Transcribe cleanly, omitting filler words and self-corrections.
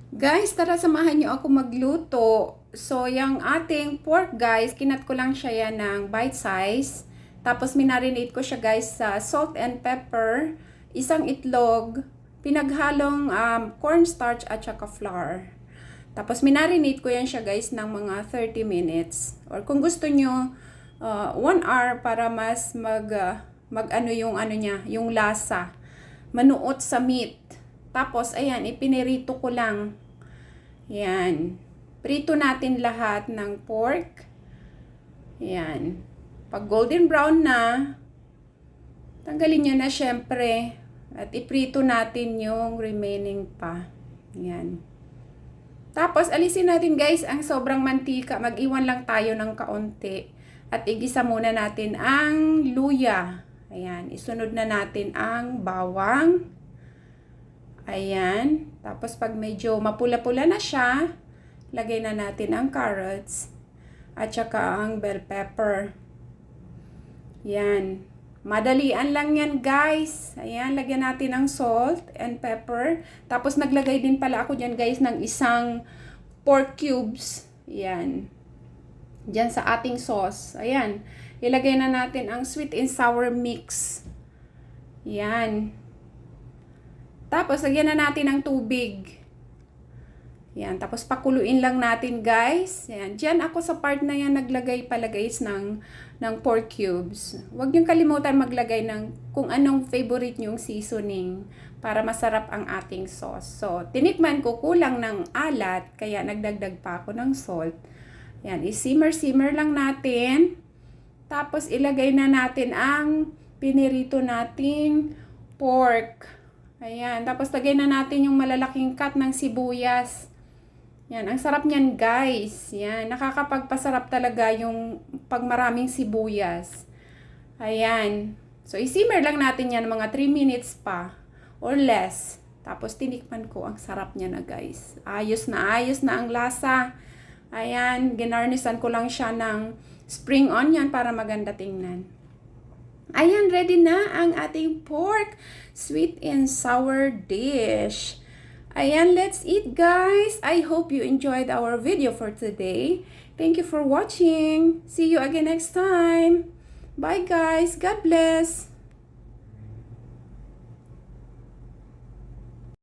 Guys, tara samahan niyo ako magluto. So, yung ating pork guys, kinat ko lang siya yan ng bite size. Tapos minarinate ko siya guys sa salt and pepper, isang itlog, pinaghalong cornstarch at saka flour. Tapos minarinate ko yan siya guys ng mga 30 minutes. Or kung gusto nyo, 1 hour para mas mag yung ano niya, yung lasa. Manuot sa meat. Tapos, ayan, ipinirito ko lang. Yan. Prito natin lahat ng pork. Yan. Pag golden brown na, tanggalin nyo na syempre. At iprito natin yung remaining pa. Yan. Tapos, alisin natin guys ang sobrang mantika. Mag-iwan lang tayo ng kaunti. At igisa muna natin ang luya. Ayan. Isunod na natin ang bawang. Ayan. Tapos pag medyo mapula-pula na siya, lagay na natin ang carrots at saka ang bell pepper. Yan. Madalian lang yan guys. Ayan. Lagyan natin ang salt and pepper. Tapos naglagay din pala ako dyan guys ng isang pork cubes. Ayan. Dyan sa ating sauce. Ayan. Ilagay na natin ang sweet and sour mix. Yan. Tapos, lagyan na natin ng tubig. Yan. Tapos, pakuluin lang natin, guys. Yan. Diyan ako sa part na yan, naglagay pala, guys, ng pork cubes. Huwag niyong kalimutan maglagay ng kung anong favorite niyong seasoning para masarap ang ating sauce. So, tinikman ko kulang ng alat, kaya nagdagdag pa ako ng salt. Yan. I-simmer lang natin. Tapos, ilagay na natin ang pinirito nating pork. Ayan. Tapos, lagay na natin yung malalaking cut ng sibuyas. Yan. Ang sarap niyan, guys. Yan. Nakakapagpasarap talaga yung pag maraming sibuyas. Ayan. So, isimmer lang natin yan mga 3 minutes pa or less. Tapos, tinikman ko. Ang sarap niya na, guys. Ayos na ang lasa. Ayan. Ginarnisan ko lang siya ng spring onion para maganda tingnan. Ayan, ready na ang ating pork sweet and sour dish. Ayan, let's eat guys. I hope you enjoyed our video for today. Thank you for watching. See you again next time. Bye guys. God bless.